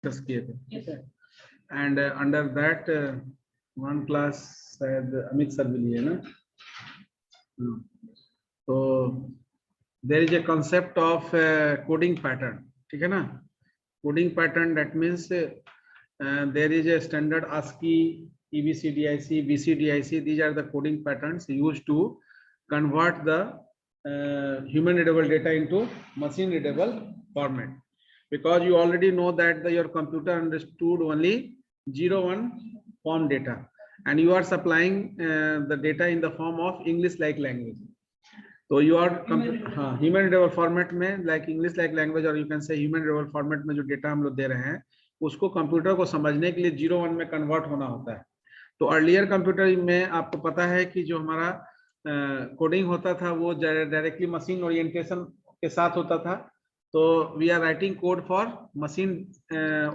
Discuss किए थे, ठीक है। And under that one class शायद अमित सर भी लिए ना। तो there is a concept of coding pattern, ठीक है ना। Coding pattern that means there is a standard ASCII, EBCDIC, BCDIC. These are the coding patterns used to convert the human readable data into machine readable format. Because you already know that your computer understood only 0-1 form data, and you are supplying the data in the form of English like language. So you are human readable format में like English like language, or you can say human readable format में जो data हम लोग दे रहे हैं उसको computer को समझने के लिए 0-1 में कन्वर्ट होना होता है। तो अर्लियर कंप्यूटर में आपको पता है कि जो हमारा कोडिंग होता था वो डायरेक्टली मशीन ओरिएंटेशन के साथ होता था। तो we are writing code for machine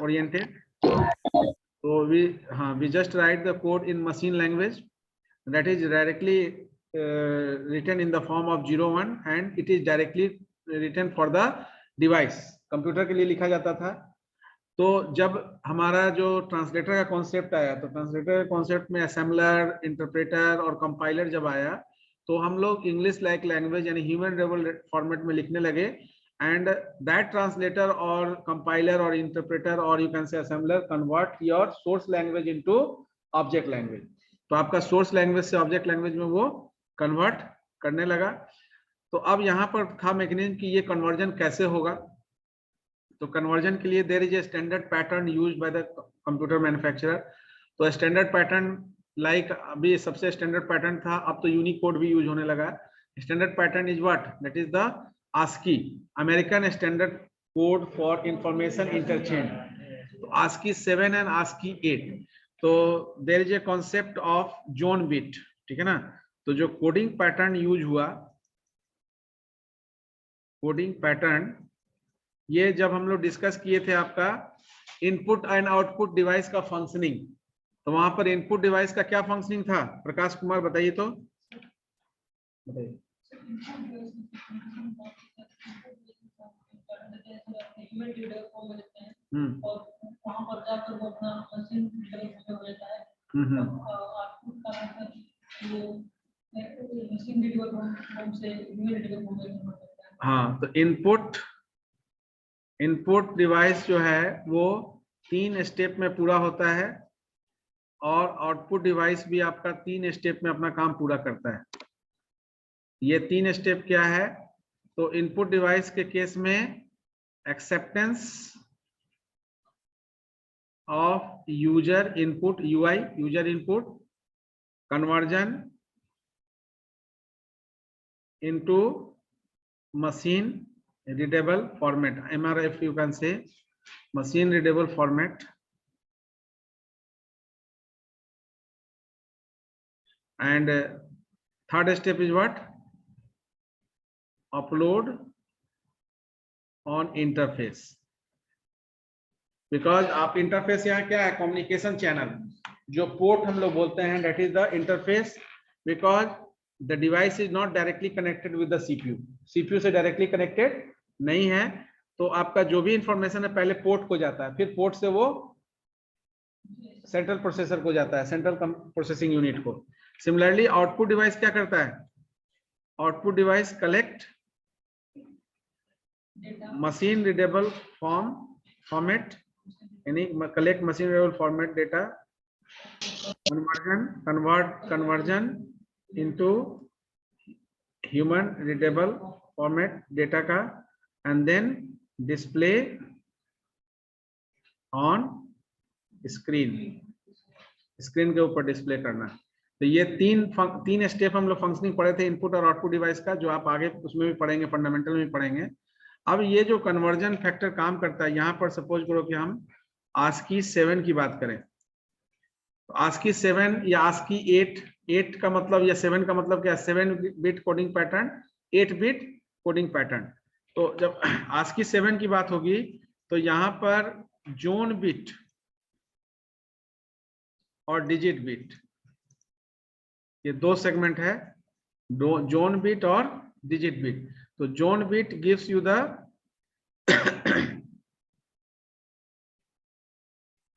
oriented. तो we just write the code in machine language that is directly written in the form of 0-1 and it is directly written for the device। Computer के लिए लिखा जाता था। तो जब हमारा जो ट्रांसलेटर का कॉन्सेप्ट आया, तो ट्रांसलेटर कॉन्सेप्ट में असेंबलर, इंटरप्रेटर और कंपाइलर जब आया तो हम लोग इंग्लिश लाइक लैंग्वेज यानी ह्यूमन रिडबल फॉर्मेट में लिखने लगे। एंड दैट ट्रांसलेटर और कंपाइलर और इंटरप्रेटर और you can say assembler convert your source language into object language. तो आपका सोर्स लैंग्वेज से ऑब्जेक्ट लैंग्वेज में वो कन्वर्ट करने लगा। तो अब यहाँ पर था मैकेनिज्म कि ये कन्वर्जन कैसे होगा। तो कन्वर्जन के लिए there is a standard pattern used by the computer manufacturer. तो स्टैंडर्ड पैटर्न लाइक अभी सबसे स्टैंडर्ड पैटर्न था, अब तो यूनिकोड भी यूज होने लगा। Standard pattern is what? That is the ASCII, American standard code for information interchange. तो ASCII 7 एंड ASCII 8। तो there is a concept of zone bit, ठीक है ना। तो जो कोडिंग पैटर्न यूज हुआ, कोडिंग पैटर्न ये जब हम लोग डिस्कस किए थे आपका इनपुट एंड आउटपुट डिवाइस का फंक्शनिंग, तो वहां पर इनपुट डिवाइस का क्या फंक्शनिंग था? प्रकाश कुमार बताइए तो। बताइए। हाँ, तो इनपुट डिवाइस जो है वो 3 स्टेप में पूरा होता है और आउटपुट डिवाइस भी आपका 3 स्टेप में अपना काम पूरा करता है। ये 3 स्टेप क्या है? तो इनपुट डिवाइस के केस में acceptance of user input, UI user input, conversion into machine readable format, MRF you can say, machine readable format, and third step is what? Upload on interface। because आप interface यहाँ क्या है? Communication channel, जो port हम लोग बोलते हैं that is the interface, because the device is not directly connected with the CPU से डायरेक्टली कनेक्टेड नहीं है। तो आपका जो भी इंफॉर्मेशन है पहले पोर्ट को जाता है, फिर पोर्ट से वो सेंट्रल प्रोसेसर को जाता है, सेंट्रल प्रोसेसिंग यूनिट को। सिमिलरली आउटपुट डिवाइस क्या करता है? Output device collect machine readable format, यानी collect machine readable format data, conversion into human readable format data का, and then display on screen के ऊपर डिस्प्ले करना। तो ये तीन स्टेप हम लोग फंक्शनिंग पढ़े थे इनपुट और आउटपुट डिवाइस का, जो आप आगे उसमें भी पढ़ेंगे, फंडामेंटल में भी पढ़ेंगे। अब ये जो कन्वर्जन फैक्टर काम करता है, यहाँ पर सपोज करो कि हम ASCII 7 की बात करें, तो ASCII 7 या ASCII 8 का मतलब या 7 का मतलब क्या? 7 bit coding pattern, 8 bit coding pattern. तो जब ASCII 7 की बात होगी तो यहाँ पर जोन बिट और डिजिट बिट, ये 2 सेगमेंट है, जोन बिट और डिजिट बिट। तो zone bit gives you the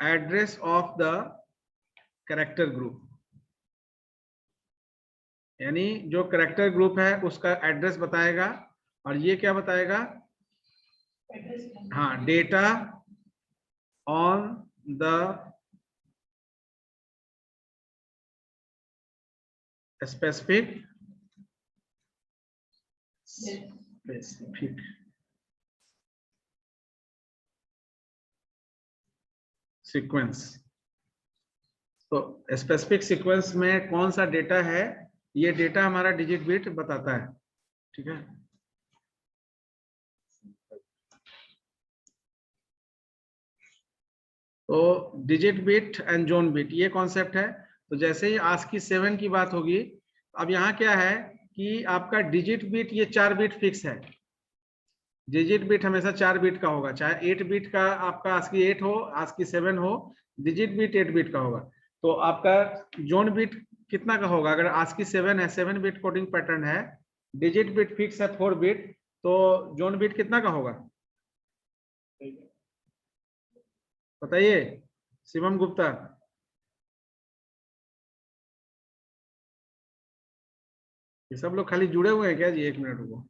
address of the character group, यानी जो कैरेक्टर ग्रुप है उसका एड्रेस बताएगा। और ये क्या बताएगा? हाँ, data on the specific sequence. तो स्पेसिफिक सीक्वेंस में कौन सा डेटा है, ये डेटा हमारा डिजिट बिट बताता है। ठीक है, तो digit bit and zone bit ये कॉन्सेप्ट है। तो जैसे ही ASCII 7 की बात होगी, अब यहाँ क्या है कि आपका डिजिट बिट ये 4 बिट फिक्स है। डिजिट बिट हमेशा 4 बिट का होगा, चाहे 8 बिट का आपका ASCII 8 हो, ASCII 7 हो, डिजिट बिट 8 बिट का होगा। तो आपका जोन बिट कितना का होगा? अगर ASCII 7 है, 7 बिट कोडिंग पैटर्न है, डिजिट बिट फिक्स है 4 बिट, तो जोन बिट कितना का होगा बताइए शिवम गुप्ता? ये सब लोग खाली जुड़े हुए हैं क्या जी? 1 मिनट रुको।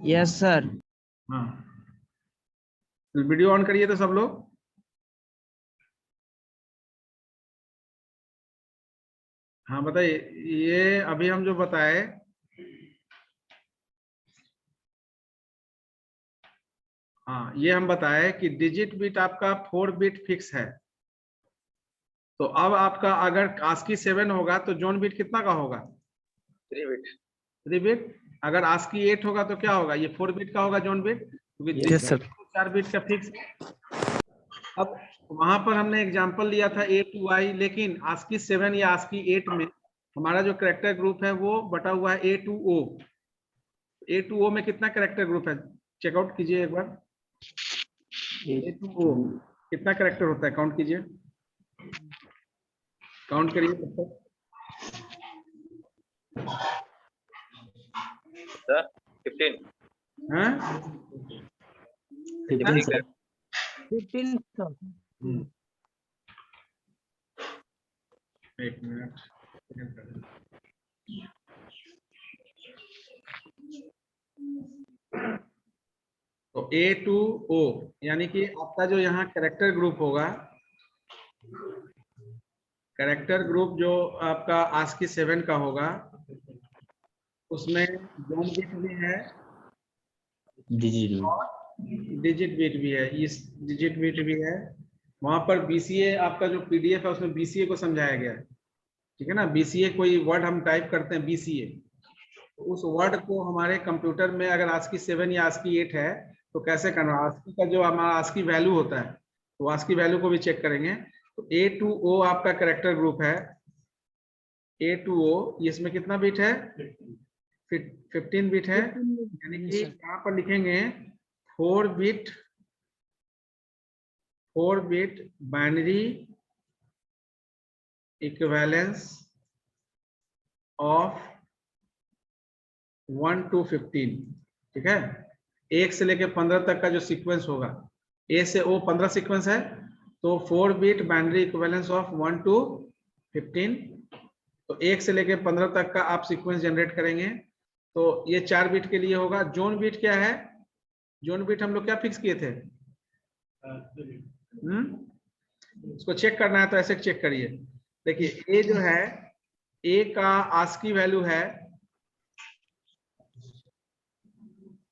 Yes sir. हाँ, वीडियो ऑन करिए तो सब लोग। हाँ बताइए, ये अभी हम जो बताए, हाँ ये हम बताए कि डिजिट बिट आपका 4 बिट फिक्स है। तो अब आपका अगर ASCII 7 होगा तो जोन बिट कितना का होगा? 3 बिट। 3 बिट। अगर ASCII 8 होगा तो क्या होगा? ये 4 बिट का होगा जोन बिट, क्योंकि यस सर। 4 बिट का फिक्स। अब वहां पर हमने एग्जांपल लिया था A to I, लेकिन ASCII 7 या ASCII 8 में हमारा जो कैरेक्टर ग्रुप है वो बटा हुआ है A to O। A to O में कितना कैरेक्टर ग्रुप है? चेकआउट कीजिए एक बार। A to O कितना कैरेक्टर होता है? काउंट कीजिए, काउंट करिए तब तक। सर 15। हाँ, 15 सर। 15 सर। एक मिनट। तो A to O यानी कि आपका जो यहाँ कैरेक्टर ग्रुप होगा, कैरेक्टर ग्रुप जो आपका ASCII 7 का होगा, उसमें जोन बिट भी है, डिजिट बिट भी है। इस डिजिट बिट भी है। वहां पर BCA आपका जो PDF है उसमें BCA को समझाया गया है। ठीक है ना, BCA कोई वर्ड हम टाइप करते हैं BCA, तो उस वर्ड को हमारे कंप्यूटर में अगर ASCII 7 या ASCII 8 है तो कैसे करना? ASCII का जो हमारा ASCII वैल्यू होता है, तो ASCII वैल्यू को भी चेक करेंगे। तो A to O आपका कैरेक्टर ग्रुप है। A to O इसमें कितना बिट है? 15 बिट है। यानी कि यहाँ पर लिखेंगे 4 bit binary equivalence of 1 to 15। ठीक है, 1 से लेके 15 तक का जो सीक्वेंस होगा, A से O 15 सीक्वेंस है, तो 4 bit binary equivalence of 1 to 15। तो 1 से लेके 15 तक का आप सीक्वेंस जनरेट करेंगे। तो ये 4 बिट के लिए होगा। जोन बिट क्या है? जोन बिट हम लोग क्या फिक्स किए थे? इसको चेक करना है तो ऐसे चेक करिए। देखिए A जो है, A का ASCII वैल्यू है,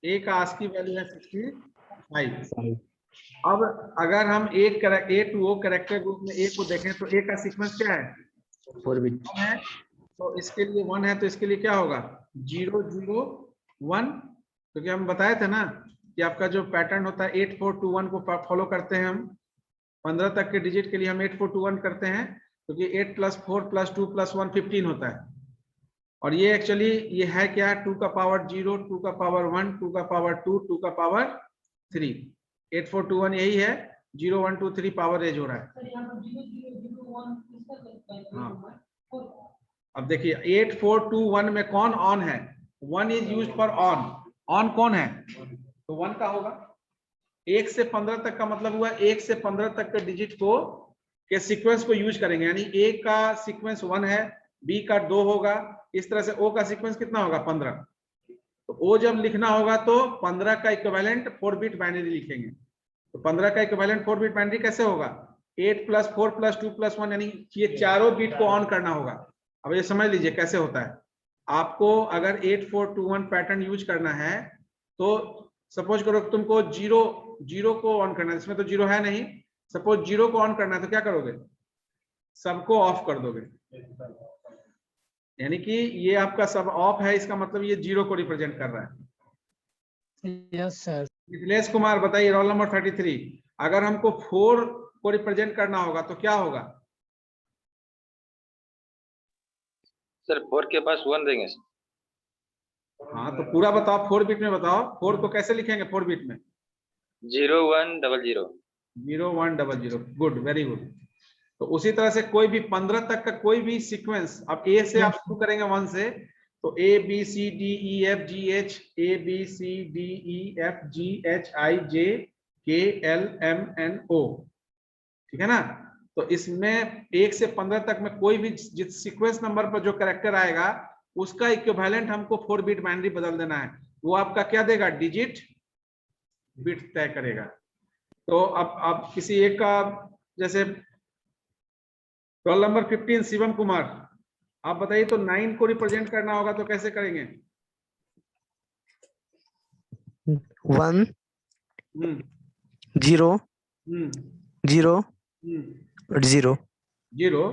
A का ASCII वैल्यू है 65। अब अगर हम A to O character group में A को देखें तो A का सीक्वेंस क्या है? 4 बिट है। तो इसके लिए 1 है, तो इसके लिए क्या होगा? 0 0 1, क्योंकि हम बताए थे ना कि आपका जो पैटर्न होता है 8 4 2 1 को फॉलो करते हैं हम। 15 तक के डिजिट के लिए हम 8 4 2 1 करते हैं, क्योंकि 8 + 4 + 2 + 1 15 होता है। और ये एक्चुअली ये है क्या? 2 का पावर 0, 2 का पावर 1, 2 का पावर 2, 2 का पावर 3। 8 4 2 1 यही है। 0 1 2 3 पावर एज हो रहा है। हाँ, अब देखिए 8 4 2 1 में कौन ऑन है? 1 is used for on. On कौन है? तो 1 का होगा। 1 से 15 तक का मतलब हुआ 1 से 15 तक के डिजिट को के सीक्वेंस को यूज करेंगे, यानी ए का सीक्वेंस 1 है, बी का 2 होगा, इस तरह से ओ का सीक्वेंस कितना होगा 15। तो ओ जब लिखना होगा तो 15 का इक्विवेलेंट 4 बिट बाइनरी लिखेंगे। तो 15 का इक्विवेलेंट 4 बिट बाइनरी कैसे होगा, 8 + 4 + 2 + 1, यानी ये चारों बिट को ऑन करना होगा। अब ये समझ लीजिए कैसे होता है। आपको अगर 8421 पैटर्न यूज करना है तो सपोज करो तुमको जीरो को ऑन करना है, इसमें तो जीरो है नहीं, सपोज 0 को ऑन करना है तो क्या करोगे, सबको ऑफ कर दोगे, यानी कि ये आपका सब ऑफ है, इसका मतलब ये 0 को रिप्रेजेंट कर रहा है। Yes sir. मिथिलेश कुमार बताइए, रोल नंबर 33, अगर हमको 4 को रिप्रेजेंट करना होगा तो क्या होगा? सर 4 के पास 1 देंगे सर। हाँ तो पूरा बताओ, 4 बिट में बताओ, 4 को कैसे लिखेंगे 4 बिट में? 0 1 0 0। 0 1 0 0, गुड, वेरी गुड। तो उसी तरह से कोई भी 15 तक का कोई भी सीक्वेंस, अब ए से आप शुरू करेंगे 1 से, तो A B C D E F G H, A B C D E F G H I J K L M N O, ठीक है ना? तो इसमें 1 से 15 तक में कोई भी जिस सीक्वेंस नंबर पर जो कैरेक्टर आएगा उसका इक्विवेलेंट हमको 4 बिट बाइनरी बदल देना है, वो आपका क्या देगा, डिजिट बिट तय करेगा। तो अब किसी एक का, जैसे रोल नंबर 15 शिवम कुमार, आप बताइए, तो 9 को रिप्रेजेंट करना होगा तो कैसे करेंगे? 1 हम्म 0 हम्म 0 हम्म 0 0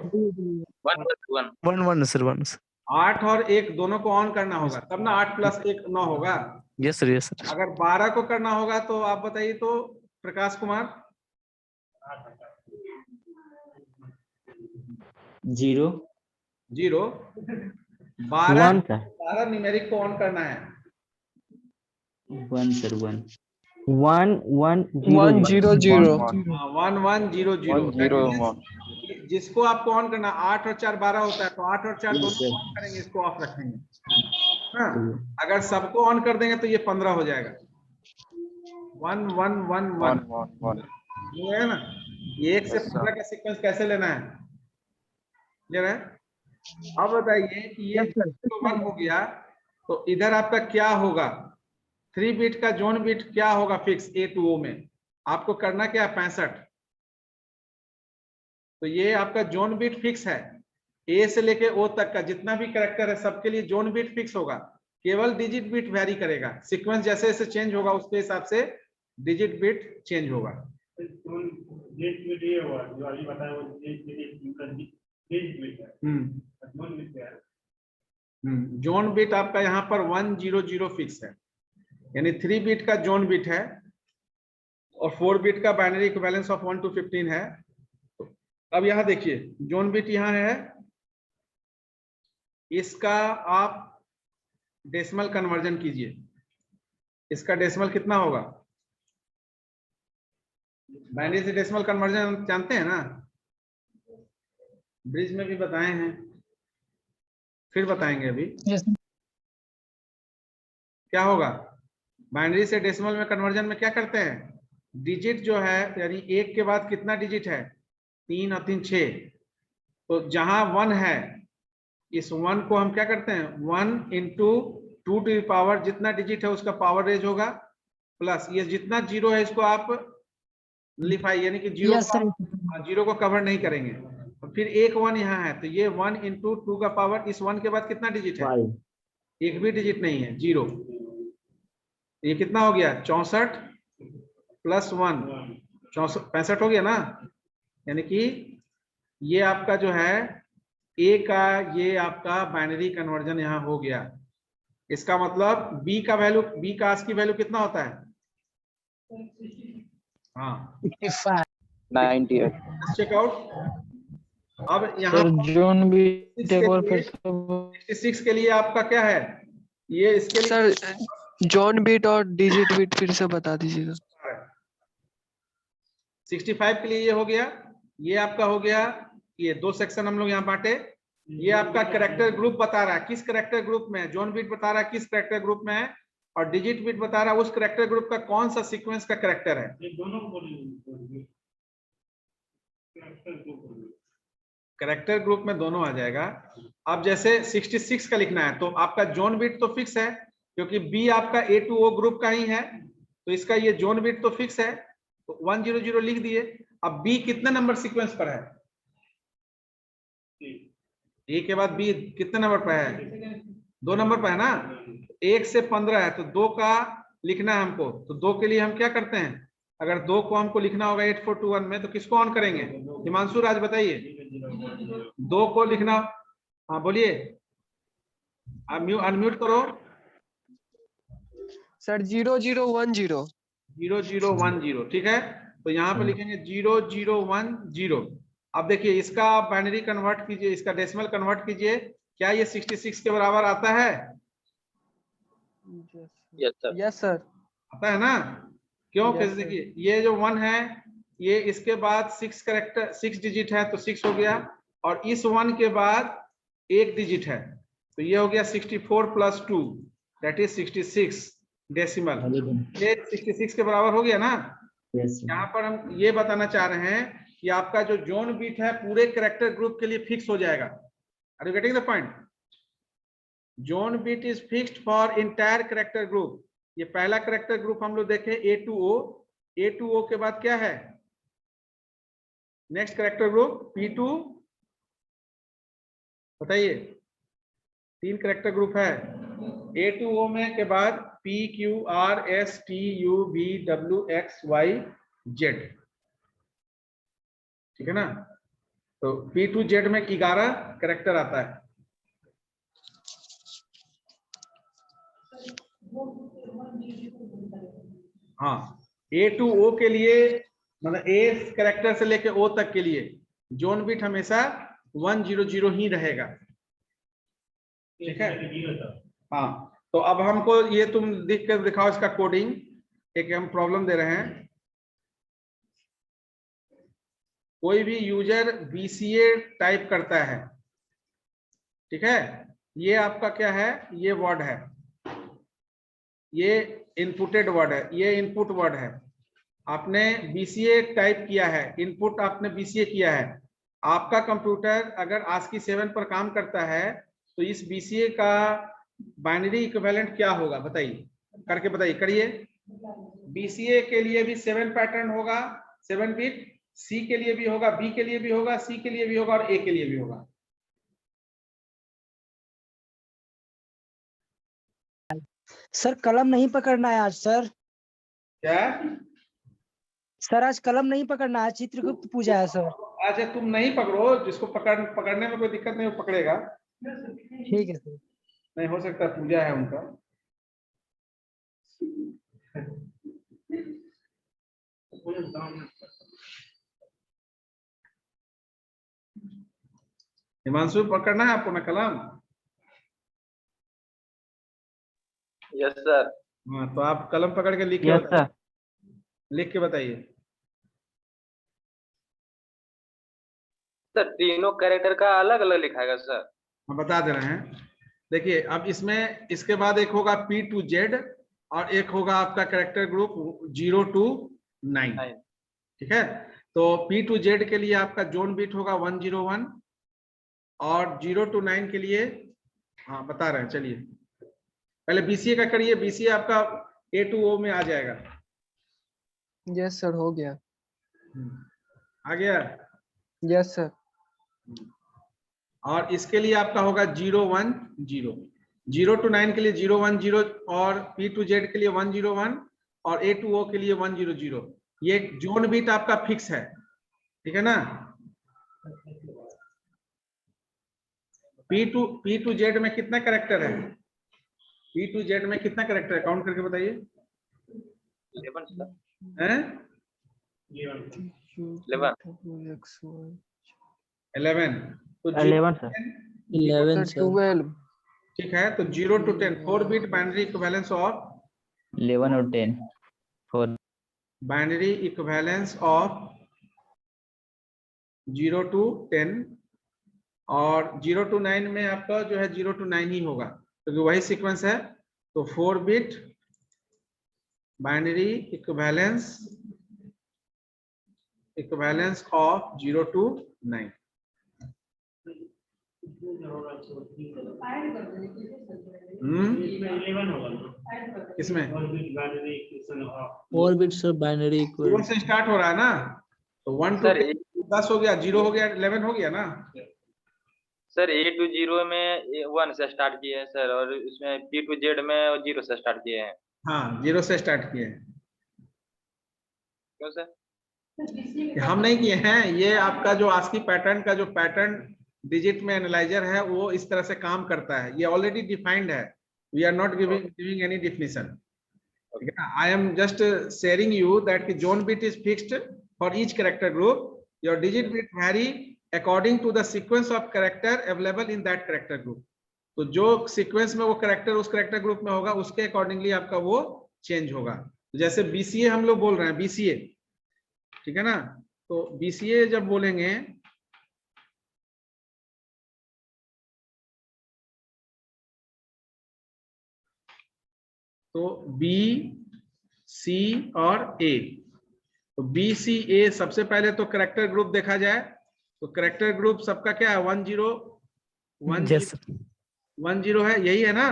1 + 1। 1 1 सर 1। 8 और 1 दोनों को ऑन करना होगा तब ना 8 + 1 9 होगा। Yes sir yes sir. अगर 12 को करना होगा तो आप बताइए, तो प्रकाश कुमार? 0 0 1 का 12 न्यूमेरिक को ऑन करना है। 1 सर 1 1 1 1 0 0 1 1 0 0, जिसको आपको ऑन करना, 8 और 4 12 होता है, तो 8 और 4 दोनों ऑन करेंगे, इसको ऑफ रखेंगे। हाँ, अगर सबको ऑन कर देंगे तो ये 15 हो जाएगा। 1 1 1 1 है ना? ये 1 से 15 का सीक्वेंस कैसे लेना है, क्लियर है? अब बताइए कि ये 1 हो गया तो इधर आपका क्या होगा, 3 बिट का जोन बिट क्या होगा फिक्स A to O में, आपको करना क्या है 65। तो ये आपका जोन बिट फिक्स है, A से लेके O तक का जितना भी कैरेक्टर है सबके लिए जोन बिट फिक्स होगा, केवल डिजिट बिट वेरी करेगा, सीक्वेंस जैसे जैसे चेंज होगा उसके हिसाब से डिजिट बिट चेंज होगा। जोन बिट आपका यहाँ पर 1 0 0 फिक्स है, यानी 3 बिट का जोन बिट है और 4 बिट का बाइनरी इक्विवेलेंस ऑफ 1 to 15 है। अब यहाँ देखिए जोन बिट यहाँ है, इसका आप डेसिमल कन्वर्जन कीजिए, इसका डेसिमल कितना होगा, बाइनरी से डेसिमल कन्वर्जन जानते हैं ना, ब्रिज में भी बताए हैं, फिर बताएंगे अभी। क्या होगा, बाइनरी से डेसिमल में कन्वर्जन में क्या करते हैं, डिजिट जो है, यानी 1 के बाद कितना डिजिट है, 3 और 3 6, तो जहां 1 है इस 1 को हम क्या करते हैं, 1 × 2 to the पावर, जितना डिजिट है उसका पावर रेज होगा, प्लस ये जितना 0 है इसको आप लिफाई, यानी कि 0 को कवर नहीं करेंगे, और फिर एक 1 यहाँ है तो ये 1 × 2 का पावर, इस 1 के बाद कितना डिजिट है, एक भी डिजिट नहीं है, 0। ये कितना हो गया, 64 + 1 65 हो गया ना, यानी कि ये आपका जो है A का, ये आपका बाइनरी कन्वर्जन यहाँ हो गया। इसका मतलब B का वैल्यू, B का ASCII वैल्यू कितना होता है, हाँ 98। Check out. अब यहाँ जोन भी एक बार फिर 66 के लिए आपका क्या है, ये इसके लिए सर जॉन बीट और डिजिट बीट फिर से बता दीजिएगा। 65 के लिए ये हो गया, ये आपका हो गया, ये 2 सेक्शन हम लोग यहाँ बांटे, ये आपका कैरेक्टर ग्रुप बता रहा है किस कैरेक्टर ग्रुप में है, जोन बीट बता रहा है किस कैरेक्टर ग्रुप में है, और डिजिट बिट बता रहा है उस करेक्टर ग्रुप का कौन सा सीक्वेंस का करेक्टर है। करेक्टर ग्रुप में दोनों आ जाएगा। अब जैसे 66 का लिखना है तो आपका जोन बिट तो फिक्स है क्योंकि बी आपका A2O ग्रुप का ही है, तो इसका ये जोन बिट तो फिक्स है, तो 100 लिख दिए। अब बी कितने नंबर सीक्वेंस पर है, ए के बाद बी कितने नंबर पर है, 2 नंबर पर है ना। 1 से 15 है तो 2 का लिखना है हमको, तो 2 के लिए हम क्या करते हैं, अगर 2 को हमको लिखना होगा 8421 में तो किसको ऑन करेंगे, हिमांशु राज बताइए। 2 को लिखना, हाँ बोलिए, अनम्यूट करो। सर 0010। 0010 ठीक है, तो यहाँ पे लिखेंगे 0010। अब देखिए इसका आप बाइनरी कन्वर्ट कीजिए, इसका डेसिमल कन्वर्ट कीजिए, क्या ये 66 के बराबर आता है, यस सर। Yes sir. आता है ना। क्यों, Yes, कैसे, sir. देखिए ये जो 1 है ये इसके बाद 6 करेक्टर 6 डिजिट है तो 6 हो गया, और इस 1 के बाद 1 डिजिट है तो ये हो गया 64 + 2 दैट इज 66 डेसिमल, ये 66 के बराबर हो गया ना। यस यहाँ पर हम ये बताना चाह रहे हैं कि आपका जो जोन बिट है पूरे करेक्टर ग्रुप के लिए फिक्स हो जाएगा। Are you getting the point? Zone bit is fixed for entire character group. ये पहला करेक्टर ग्रुप हम लोग देखें A2O, A2O के बाद क्या है नेक्स्ट करेक्टर ग्रुप P2, बताइए 3 करेक्टर ग्रुप है A2O में, के बाद P Q R S T U V W X Y Z, ठीक है ना। तो P2Z में 11 करेक्टर आता है। हाँ, A2O के लिए मतलब A करेक्टर से लेके O तक के लिए जोन बिट हमेशा 100 ही रहेगा, ठीक है। हाँ, तो अब हमको ये तुम लिख कर दिखाओ इसका कोडिंग, एक हम प्रॉब्लम दे रहे हैं। कोई भी यूजर BCA टाइप करता है, ठीक है, ये आपका क्या है, ये वर्ड है, ये इनपुटेड वर्ड है, ये इनपुट वर्ड है। आपने BCA टाइप किया है, इनपुट आपने BCA किया है। आपका कंप्यूटर अगर ASCII 7 पर काम करता है तो इस BCA का बाइनरी इक्विवेलेंट क्या होगा, बताइए, करके बताइए, करिए। BCA के लिए भी 7 पैटर्न होगा, 7 बिट, C के लिए भी होगा, B के लिए भी होगा, C के लिए भी होगा और A के लिए भी होगा। सर कलम नहीं पकड़ना है आज सर। क्या सर आज कलम नहीं पकड़ना है, चित्रगुप्त पूजा है सर। अच्छा, तुम नहीं पकड़ो, जिसको पकड़ने में कोई दिक्कत नहीं, वो पकड़ेगा। ठीक है सर। नहीं हो सकता, पूजा है उनका। हिमांशु पकड़ना है आपको ना कलम? Yes sir. हाँ, तो आप कलम पकड़ के लिख के यस बताइए, सर। लिख के बताइए। सर तीनों कैरेक्टर का अलग अलग लिखाएगा सर? हम बता दे रहे हैं, देखिए अब इसमें इसके बाद एक होगा P2Z और एक होगा आपका कैरेक्टर ग्रुप 0 to 9, ठीक है। तो P2Z के लिए आपका जोन बिट होगा 101 और 0 to 9 के लिए, हाँ बता रहे हैं, चलिए पहले BCA का करिए। BCA आपका A2O में आ जाएगा। यस सर, हो गया। आ गया। Yes sir. और इसके लिए आपका होगा 010, 0 to 9 के लिए 010 और P2Z के लिए 101 और A2O के लिए 100। ये जोन बिट आपका फिक्स है, ठीक है ना। P2Z में कितना कैरेक्टर है, P2Z में कितना कैरेक्टर है, काउंट करके बताइए। 11 सर। हैं? 11। तो 11 सर। 11 सर 12। ठीक है, तो 0 to 10 4 bit binary equivalence of 11 और 10 4 बाइनरी इक्विवेलेंस ऑफ 0 to 10 और 0 to 9 में आपका जो है 0 to 9 ही होगा क्योंकि वही सीक्वेंस है। तो 4 bit binary equivalence of 0 to 9। किसमें 4 bits of binary zero equal से स्टार्ट हो रहा है ना, तो 1 to सर 10 हो गया, 0 हो गया, 11 हो गया ना। सर A to 0 में 1 से स्टार्ट किए हैं सर, और उसमें P to Z में 0 से स्टार्ट किए हैं। हाँ 0 से स्टार्ट किए हैं, क्यों सर? हम नहीं किए हैं। ये आपका जो आस्की पैटर्न का जो पैटर्न डिजिट में एनालाइजर है वो इस तरह से काम करता है, ये ऑलरेडी डिफाइंड है। We are not giving any definition, ठीक है ना। I am just sharing you that कि zone bit is fixed for each character group, your digit bit vary according to the sequence of character available in that character group. तो जो sequence में वो character उस character group में होगा उसके accordingly आपका वो चेंज होगा। जैसे बीसीए हम लोग बोल रहे हैं, बीसीए, ठीक है ना। तो बीसीए जब बोलेंगे तो बी सी और ए, तो बी सी ए सबसे पहले तो कैरेक्टर ग्रुप देखा जाए, तो कैरेक्टर ग्रुप सबका क्या है 1 0 1 Yes, sir. 1 0 है, यही है ना।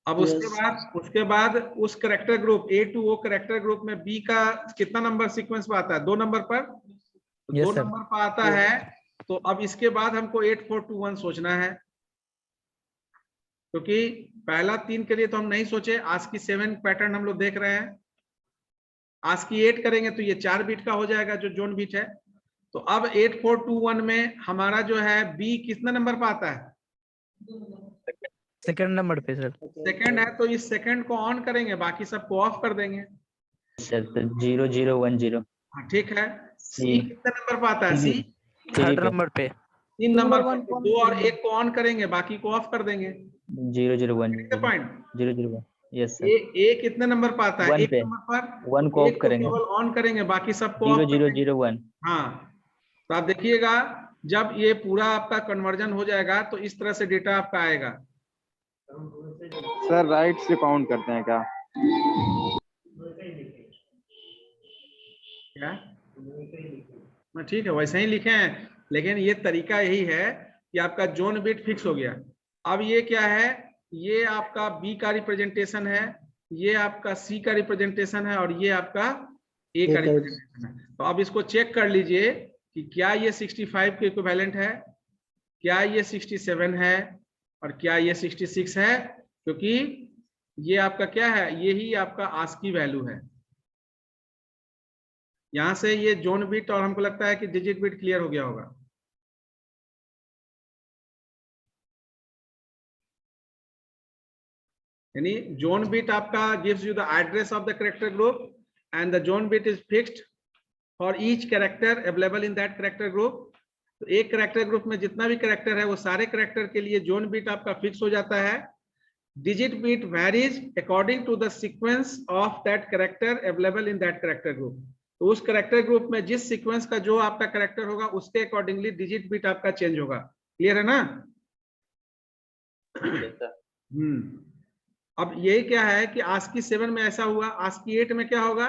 अब उसके बाद उस character group A to O character group में बी का कितना नंबर सीक्वेंस पे आता है? 2 नंबर पर, तो Yes, 2 sir. नंबर पर आता है। तो अब इसके बाद हमको 8 4 2 1 सोचना है, क्योंकि पहला 3 के लिए तो हम नहीं सोचे। आस्की 7 पैटर्न हम लोग देख रहे हैं, आस्की 8 करेंगे तो ये 4 बिट का हो जाएगा जो जोन बिट है। तो अब 8 4 2 1 में हमारा जो है बी कितना नंबर पर आता है? सेकंड नंबर पे सर। सेकंड है, तो इस सेकंड को ऑन करेंगे, बाकी सबको ऑफ कर देंगे। सर तो 0 0 1 0 हाँ ठीक है। सी कितने नंबर पर आता है? सी थर्ड नंबर पे। 3 नंबर पर, 2 और 1 को ऑन करेंगे, बाकी को ऑफ कर देंगे। 0 0 1 पॉइंट 0 0 1। यस सर, ए कितने नंबर पर आता है? 1 एक पे। नंबर पर 1 को ऑफ एक करेंगे। केवल ऑन करेंगे, बाकी सबको 0 ऑफ कर 0 देंगे। 0 1। हाँ, तो आप देखिएगा जब ये पूरा आपका कन्वर्जन हो जाएगा तो इस तरह से डेटा आपका आएगा। सर राइट से काउंट करते हैं क्या? क्या ठीक है, वैसे ही लिखे हैं, लेकिन ये तरीका यही है कि आपका जोन बिट फिक्स हो गया। अब ये क्या है? ये आपका बी का रिप्रेजेंटेशन है, ये आपका सी का रिप्रेजेंटेशन है, और ये आपका ए का रिप्रेजेंटेशन है। तो अब इसको चेक कर लीजिए कि क्या ये 65 के इक्विवेलेंट है, क्या ये 67 है, और क्या ये 66 है, क्योंकि ये आपका क्या है? यही आपका आस्की वैल्यू है। यहां से ये जोन बिट और हमको लगता है कि डिजिट बिट क्लियर हो गया होगा। यानी जोन बिट आपका gives you the address of the character group and the zone bit is fixed for each character available in that character group. तो एक कैरेक्टर ग्रुप में जितना भी कैरेक्टर है वो सारे कैरेक्टर के लिए जोन बिट आपका फिक्स हो जाता है। Digit bit varies according to the sequence of that character available in that character group. तो उस कैरेक्टर ग्रुप में जिस सीक्वेंस का जो आपका कैरेक्टर होगा उसके अकॉर्डिंगली डिजिट बिट आपका चेंज होगा। क्लियर है ना? अब ये क्या है कि आस्की 7 में ऐसा हुआ, आस्की 8 में क्या होगा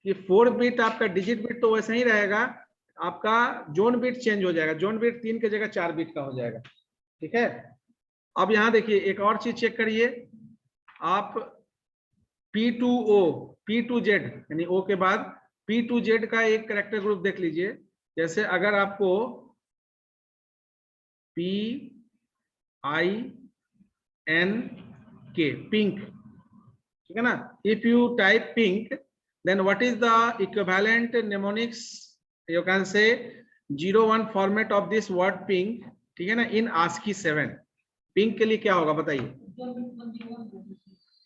कि 4 बिट आपका डिजिट बिट तो वैसे ही रहेगा, आपका जोन बिट चेंज हो जाएगा। जोन बिट 3 की जगह 4 बिट का हो जाएगा। ठीक है, अब यहां देखिए एक और चीज चेक करिए आप। P2O P2Z यानी O के बाद P2Z का एक कैरेक्टर ग्रुप देख लीजिए। जैसे अगर आपको PINK पिंक, ठीक है ना, if you type pink then what is the equivalent mnemonics? You can say 01 format of this word pink, ठीक है ना, in ASCII 7। पिंक के लिए क्या होगा बताइए?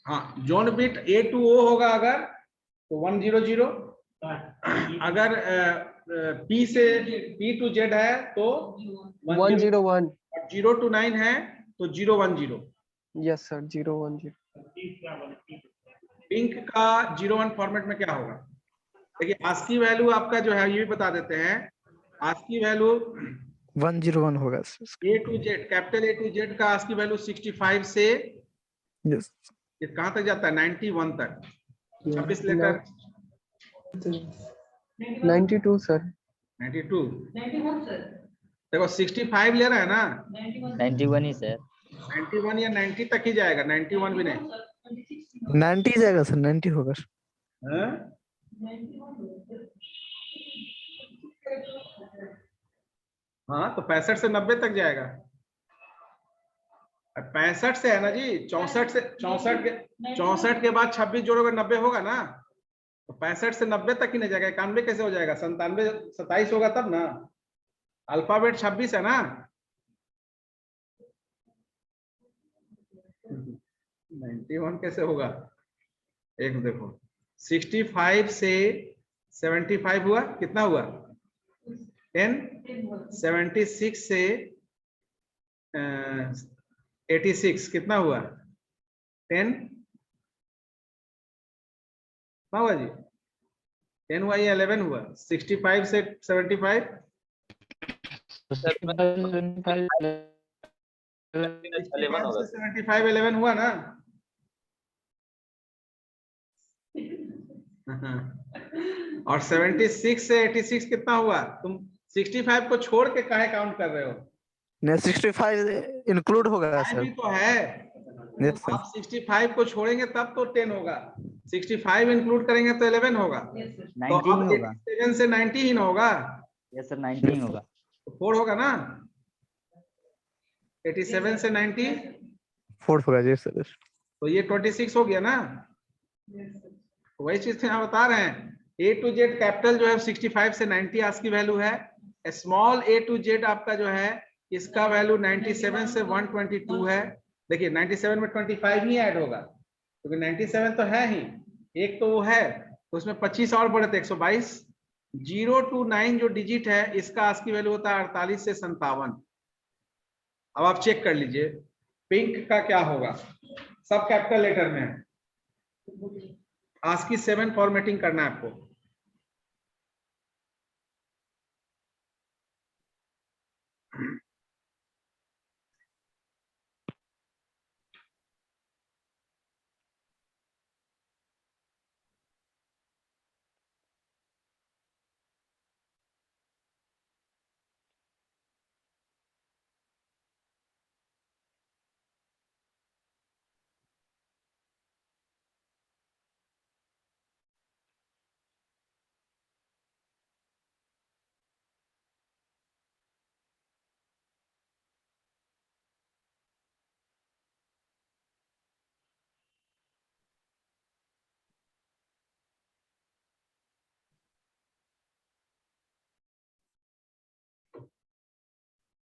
हाँ, zone bit A to O होगा अगर तो 100, अगर P से P to Z है तो 101। 0 to 9 है तो 010। Yes sir, 010। पिंक का 01 फॉर्मेट में क्या होगा? देखिए आस्की वैल्यू आपका जो है ये भी बता देते हैं। आस्की वैल्यू 101 होगा sir. A to Z, capital A to Z का आस्की वैल्यू 65 से यस ये कहां तक जाता है? 91 तक। 26 लेकर 92 सर। 92। देखो 65 ले रहा है ना, 91 ही सर। 91 या 90 तक ही जाएगा, 91 भी नहीं। 90 जाएगा सर, 90 होगा। हाँ? हाँ तो 65 से 90 तक जाएगा। 65 से है ना जी, 64 के बाद 26 जोड़ोगे 90 होगा ना, तो 65 से 90 तक ही नहीं जाएगा। 91 कैसे हो जाएगा? 97 27 होगा तब ना। अल्फाबेट 26 है ना। 91 कैसे होगा? एक देखो, 65 से 75 हुआ, कितना हुआ? 10। 76 से 86 कितना हुआ? 10। कितना हुआ जी? 10 हुआ या 11 हुआ? 65 से 75 11 होगा। 75 11 हुआ ना। और 76 से 86 कितना हुआ? तुम 65 को छोड़ के काहे काउंट कर रहे हो? नहीं 65 इंक्लूड होगा भी सर। तो है। Yes sir. आप 65 को छोड़ेंगे तब तो 10 होगा, 65 इंक्लूड करेंगे तो 11 होगा। तो 90 अब ही होगा। 87 से 90 ही ना होगा, यस सर, 90 ही होगा। तो 4 होगा ना। 87 से 90 4 होगा जी सर। तो ये 26 हो गया ना। वही चीज यहाँ बता रहे हैं। A to Z कैपिटल जो है 65 से 90 आज की वैल्यू है। स्मॉल A to Z आपका जो है इसका वैल्यू 97 से 122 है। देखिए 97 में 25 ही ऐड होगा, क्योंकि 97 तो है ही, एक तो वो है, तो उसमें 25 और बढ़े थे 122। 0 to 9 जो डिजिट है इसका आज की वैल्यू होता है 48 से 57। अब आप चेक कर लीजिए पिंक का क्या होगा। सब कैपिटल लेटर में है। ASCII 7 फॉर्मेटिंग करना है आपको।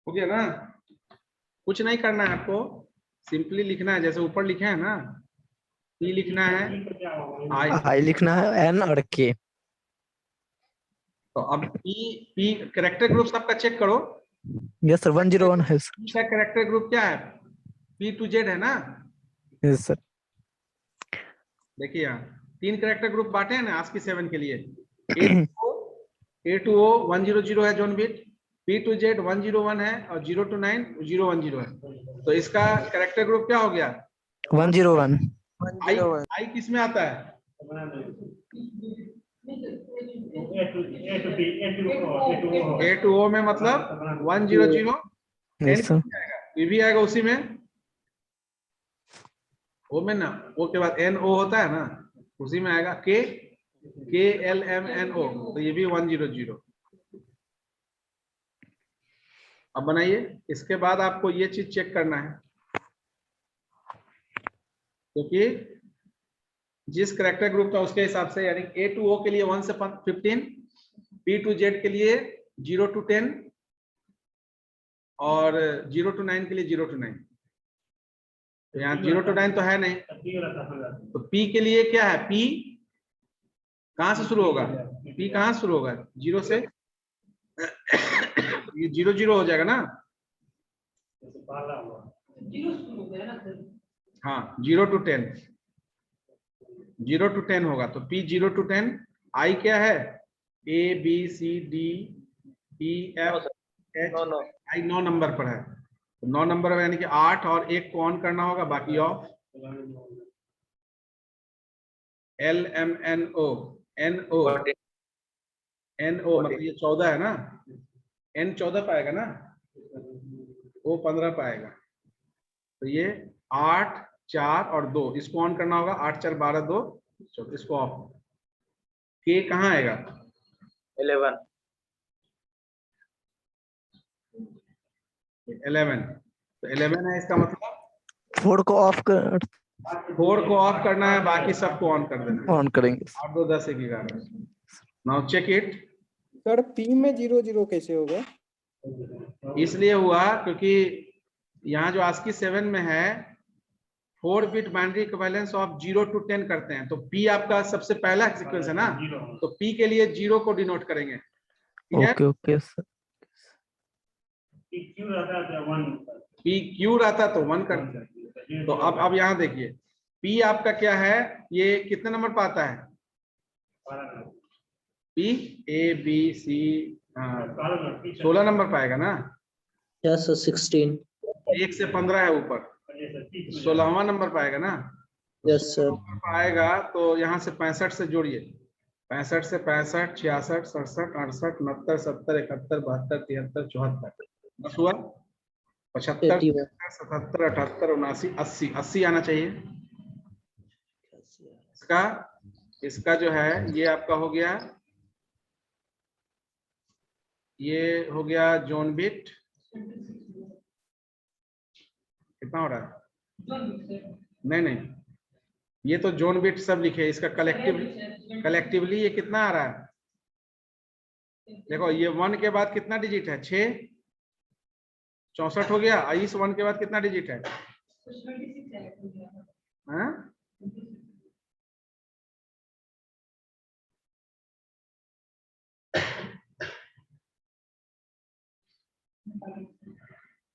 हो गया ना? कुछ नहीं करना है आपको, सिंपली लिखना है जैसे ऊपर लिखे हैं ना। P लिखना है, I। लिखना है N और K। तो अब P कैरेक्टर ग्रुप सबका चेक करो। यस सर 101 है सर। P का कैरेक्टर ग्रुप क्या है? P to Z है ना। Yes sir. देखिए यहाँ 3 कैरेक्टर ग्रुप बांटे हैं ना ASCII 7 के लिए। A to O 100 है zone bit, P to Z 101 है, और 0 to 9 010 है। तो इसका कैरेक्टर ग्रुप क्या हो गया? 101। I किस में आता है? A to O में मतलब 100। Yes sir. ये भी आएगा उसी में, O में ना, O के बाद NO होता है ना, उसी में आएगा KLMNO, तो ये भी 100। अब बनाइए। इसके बाद आपको ये चीज चेक करना है, क्योंकि जिस करेक्टर ग्रुप का उसके हिसाब से, यानी A to O के लिए 1 से 15, P to Z के लिए 0 to 10 और 0 to 9 के लिए 0 to 9। तो यहाँ 0 to 9 तो है नहीं, तो P के लिए क्या है? P कहाँ से शुरू होगा? P कहाँ से शुरू होगा? 0 से। ये 0 हो जाएगा ना। हाँ 0 to 10, 0 to 10 होगा, तो P 0 to 10। I क्या है? A B C D E F H I 9 number पर है, तो 9 नंबर में यानी कि 8 और 1 को ऑन करना होगा, बाकी ऑफ। LMNO NO NO मतलब ये 14 है ना, N 14 पाएगा ना, O 15 पाएगा। तो ये 8 4 और 2 इसको ऑन करना होगा। 8 4 12 2 इसको ऑफ। K कहाँ आएगा? 11 11। तो 11 है, इसका मतलब 4 को ऑफ कर 4 को ऑफ करना है, बाकी सबको ऑन कर देना है। ऑन करेंगे। 8 2 10 1 11। Now check it. Sir P में 0 0 कैसे होगा? इसलिए हुआ क्योंकि यहाँ जो ASCII 7 में है 4 bit binary equivalence of 0 to 10 करते हैं, तो P आपका सबसे पहला सीक्वेंस है ना, तो P के लिए 0 को डिनोट करेंगे। ठीक है, okay okay sir. P Q रहता तो 1 करते हैं। तो अब यहाँ देखिए P आपका क्या है, ये कितने नंबर पर आता है? P A B C 16 number पाएगा ना। Yes, sir, 16. 1 से 15 है ऊपर, 16वां नंबर पाएगा ना। Yes, sir. नंबर पाएगा तो यहाँ से 65 से जोड़िए। 65 से 65 66 67 68 69 70 71 72 73 74 बस हुआ। 75 81. 77 78 79 80 80 आना चाहिए। इसका जो है ये आपका हो गया, ये हो गया जोन बिट। कितना हो रहा है? नहीं ये तो जोन बिट सब लिखे, इसका कलेक्टिवली ये कितना आ रहा है? देखो ये 1 के बाद कितना डिजिट है? 6 64 हो गया। इस 1 के बाद कितना डिजिट है? हाँ?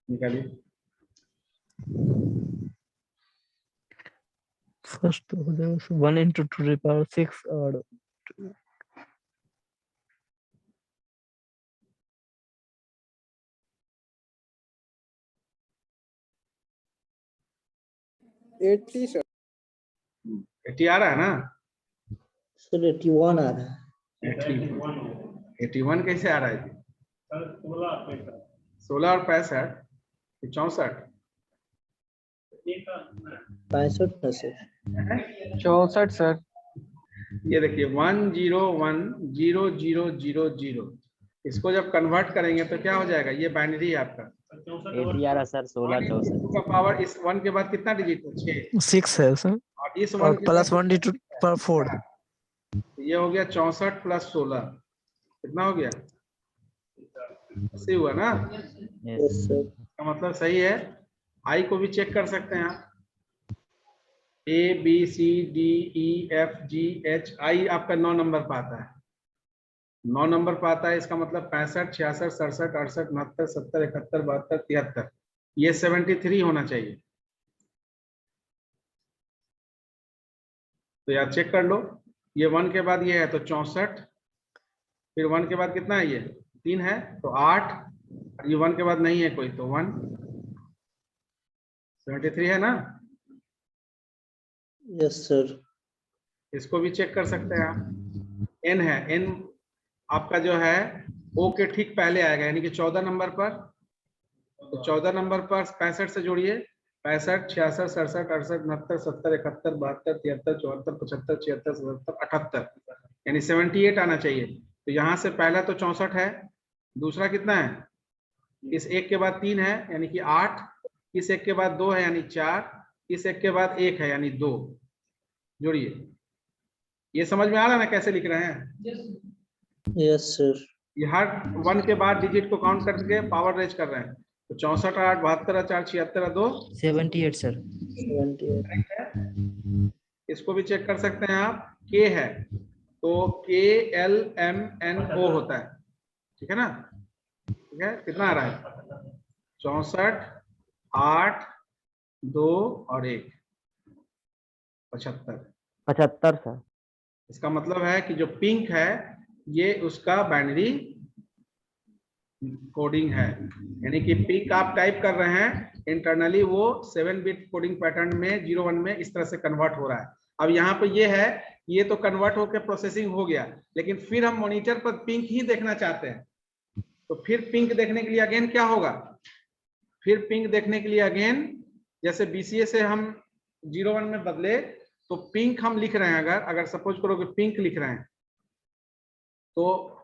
निकालिए। फर्स्ट तो हो जाएगा 1 into 2 to the power 6 और 80 सर। 80 आ रहा है ना? Sir, 81 आ रहा है। 81 कैसे आ रहा है? 16 और 65 64 65 ना सर। 64 सर। ये देखिए 1 0 1 0 0 0 0, इसको जब कन्वर्ट करेंगे तो क्या हो जाएगा? ये बाइनरी है आपका। 80 आ रहा सर, 16 64 का पावर इस 1 के बाद कितना डिजिट है? 6। 6 है सर, और इस और 1 के प्लस बाद 1 to power 4। ये हो गया 64 प्लस 16 कितना हो गया? 80 हुआ ना? Yes, sir. का मतलब सही है। आई को भी चेक कर सकते हैं आप। A B C D E F G H I आपका 9 नंबर पर आता है। 9 नंबर पर आता है, इसका मतलब 65 66 67 68 69 70 71 72 73, ये 73 होना चाहिए। तो यार चेक कर लो, ये 1 के बाद ये है तो 64, फिर 1 के बाद कितना है? ये 3 है तो 8, ये 1 के बाद नहीं है कोई तो 1, 73 है ना? Yes, sir. इसको भी चेक कर सकते हैं आप। n है, n आपका जो है O के ठीक पहले आएगा, यानी कि 14 नंबर पर। तो 14 नंबर पर 65 से जोड़िए। 65 66 67 68 69 70 71 72 73 74 75 76 77 78, यानी 78 आना चाहिए। तो यहाँ से पहला तो 64 है, दूसरा कितना है? इस 1 के बाद 3 है यानी कि 8, इस 1 के बाद 2 है यानी 4, इस 1 के बाद 1 है यानी 2, जोड़िए। ये समझ में आ रहा है ना कैसे लिख रहे हैं? Yes, sir. ये हर 1 के बाद डिजिट को काउंट करके पावर रेज कर रहे हैं। तो 64 8 72 4 76 2 78 सर। 78. इसको भी चेक कर सकते हैं आप। K है तो K L M N O होता है, ठीक है ना? ठीक है, कितना आ रहा है? 64 8 2 और 1 75 75 सर। इसका मतलब है कि जो पिंक है ये उसका बाइनरी कोडिंग है, यानी कि पिंक आप टाइप कर रहे हैं इंटरनली, वो 7 बिट कोडिंग पैटर्न में 01 में इस तरह से कन्वर्ट हो रहा है। अब यहाँ पे ये है ये तो कन्वर्ट होकर प्रोसेसिंग हो गया, लेकिन फिर हम मॉनिटर पर पिंक ही देखना चाहते हैं। तो फिर पिंक देखने के लिए अगेन क्या होगा, फिर पिंक देखने के लिए अगेन जैसे BCA से हम 01 में बदले, तो पिंक हम लिख रहे हैं, अगर सपोज करो कि पिंक लिख रहे हैं, तो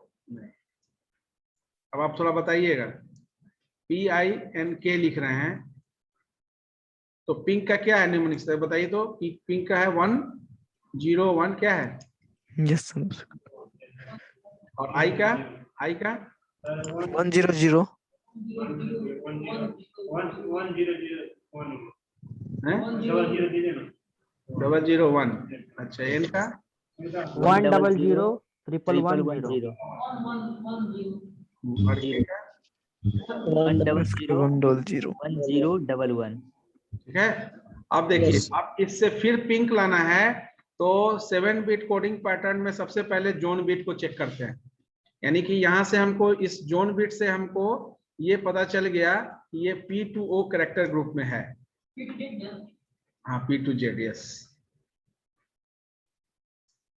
अब आप थोड़ा बताइएगा, PINK लिख रहे हैं, तो पिंक का क्या है निम्नलिखित, बताइए तो पिंक का है 101 क्या है, Yes, sir. और आई का 100. है 001। अच्छा, एन का 1000110 और के का 100 100. 1011। ठीक है। अब देखिए, अब इससे फिर पिंक लाना है, तो 7 बिट कोडिंग पैटर्न में सबसे पहले जोन बिट को चेक करते हैं। यानी कि यहां से हमको इस जोन बिट से हमको ये पता चल गया कि ये P2O कैरेक्टर ग्रुप में है। हाँ, P2Z, यस,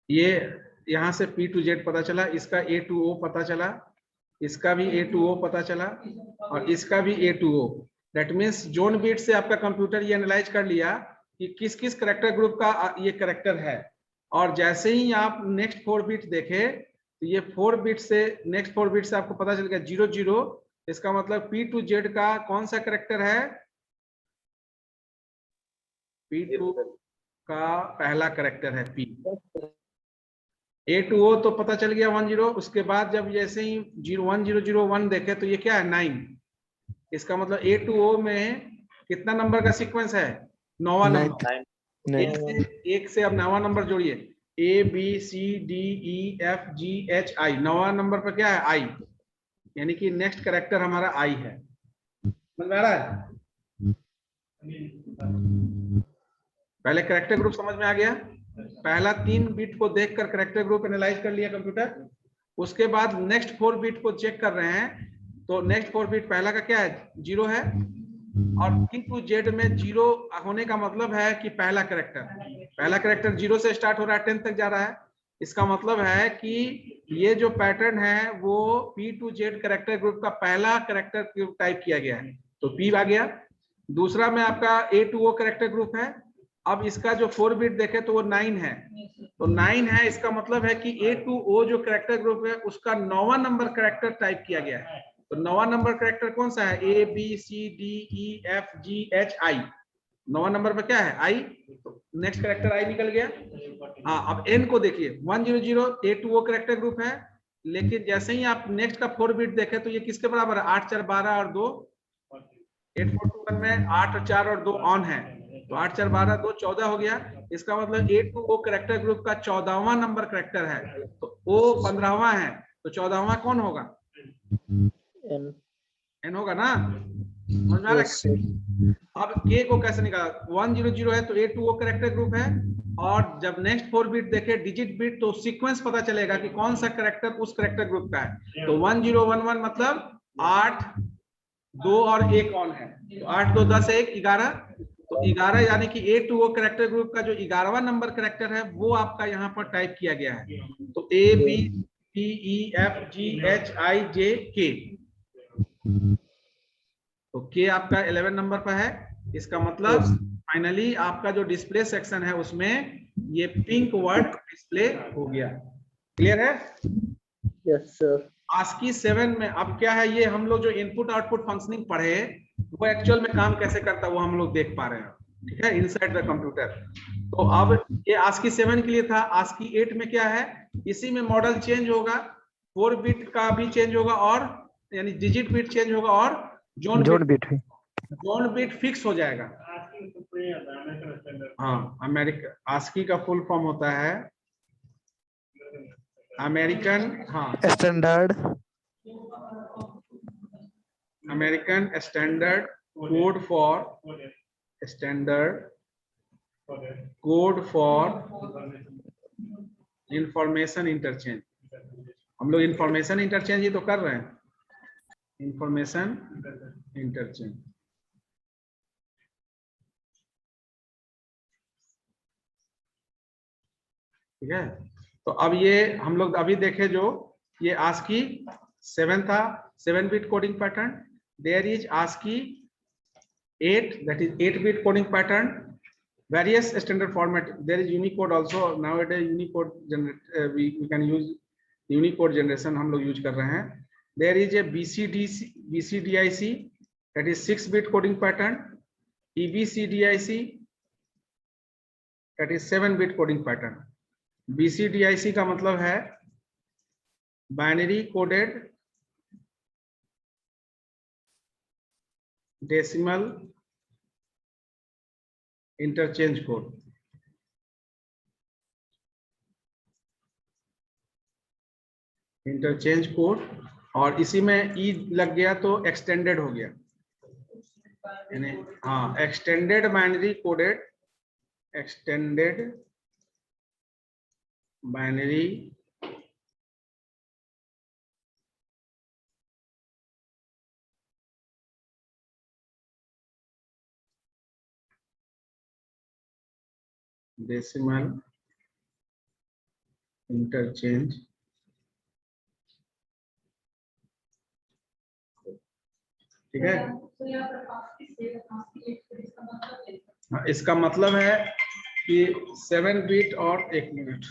ये यहां से P2Z पता चला, इसका A2O पता चला, इसका भी A2O पता चला, और इसका भी A2O। That means zone bit से आपका कंप्यूटर ये एनालाइज कर लिया कि किस किस कैरेक्टर ग्रुप का ये कैरेक्टर है। और जैसे ही आप नेक्स्ट 4 बिट देखे, तो ये 4 बिट से नेक्स्ट 4 बिट से आपको पता चल गया 00, इसका मतलब P2Z का कौन सा कैरेक्टर है, P2 का पहला कैरेक्टर है P। A2O तो पता चल गया 10, उसके बाद जब जैसे ही 1001 देखे तो ये क्या है 9, इसका मतलब A2O में कितना नंबर का सीक्वेंस है, 9वां नंबर। एक से अब 9वां नंबर जोड़िए, ABCDEFGH I, 9वां नंबर पर क्या है I, यानी कि नेक्स्ट कैरेक्टर हमारा I है। समझ में आ रहा है? पहले कैरेक्टर ग्रुप समझ में आ गया, पहला 3 बिट को देखकर कैरेक्टर ग्रुप एनालाइज कर लिया कंप्यूटर। उसके बाद नेक्स्ट 4 बिट को चेक कर रहे हैं, तो नेक्स्ट 4 बिट पहला का क्या है 0 है, और P2Z में 0 होने का मतलब है कि पहला कैरेक्टर 0 से स्टार्ट हो रहा है, 10 तक जा रहा है। इसका मतलब है कि ये जो पैटर्न है वो P2Z कैरेक्टर ग्रुप का पहला कैरेक्टर टाइप किया गया है, तो P आ गया। दूसरा में आपका A2O कैरेक्टर ग्रुप है। अब इसका जो 4 बिट देखे तो वो 9 है, तो 9 है, इसका मतलब है कि A2O जो कैरेक्टर ग्रुप है उसका 9वां नंबर कैरेक्टर टाइप किया गया है। तो 9वां नंबर कैरेक्टर कौन सा है, ABCDEFGH I, 9वां नंबर पर क्या है I, तो नेक्स्ट कैरेक्टर I निकल गया। हाँ, अब N को देखिए 100 A2O कैरेक्टर ग्रुप है, लेकिन जैसे ही आप नेक्स्ट का 4 बिट देखे तो ये किसके बराबर है, 8 4 12 और 2, 8421 में 8 और 4 और 2 ऑन है, तो 8 4 12 2 14 हो गया। इसका मतलब A2O कैरेक्टर ग्रुप का 14वां नंबर कैरेक्टर है, तो O 15वां है, तो 14वां कौन होगा, N होगा ना। समझ में आ रहा है? अब K को कैसे निकाला, 100 है तो A2O कैरेक्टर ग्रुप है, और जब नेक्स्ट 4 बिट देखे डिजिट बिट, तो सीक्वेंस पता चलेगा कि कौन सा कैरेक्टर उस कैरेक्टर ग्रुप का है। तो 1011 मतलब 8 2 और 1 ऑन है, तो 8 2 10 1 11, तो 11 यानी कि A2O कैरेक्टर ग्रुप का जो 11वां नंबर कैरेक्टर है वो आपका यहाँ पर टाइप किया गया है। तो ABCDEFGHIJK, तो K आपका 11 नंबर पर है। इसका मतलब फाइनली आपका जो डिस्प्ले सेक्शन है उसमें ये पिंक वर्ड डिस्प्ले हो गया। क्लियर है? Yes sir. ASCII 7 में अब क्या है, ये हम लोग जो इनपुट आउटपुट फंक्शनिंग पढ़े वो एक्चुअल में काम कैसे करता है वो हम लोग देख पा रहे हैं, ठीक है, इनसाइड द कंप्यूटर। तो अब ये ASCII 7 के लिए था। ASCII 8 में क्या है, इसी में मॉडल चेंज होगा, 4 बिट का भी चेंज होगा, और यानी डिजिट बिट चेंज होगा, और जोन बिट फिक्स हो जाएगा। हाँ, अमेरिका ASCII का फुल फॉर्म होता है अमेरिकन, हाँ, Standard. American standard code for information interchange. हम लोग इंफॉर्मेशन इंटरचेंज ही तो कर रहे हैं, इंफॉर्मेशन इंटरचेंज। ठीक है। तो अब ये हम लोग अभी देखे जो ये ASCII 7 था, 7 bit coding pattern. There is ASCII 8, that is 8 bit coding pattern. Various standard format, there is Unicode also. Nowadays Unicode we can use Unicode generation हम लोग यूज कर रहे हैं। There is a BCDIC, that is 6 bit coding pattern. EBCDIC, that is 7 bit coding pattern. BCDIC का मतलब है binary coded decimal interchange code. Interchange code, और इसी में ई लग गया तो एक्सटेंडेड हो गया, यानी हाँ extended binary coded, extended binary decimal interchange, ठीक है। हाँ, इसका मतलब है कि 7 बिट और 1 मिनट।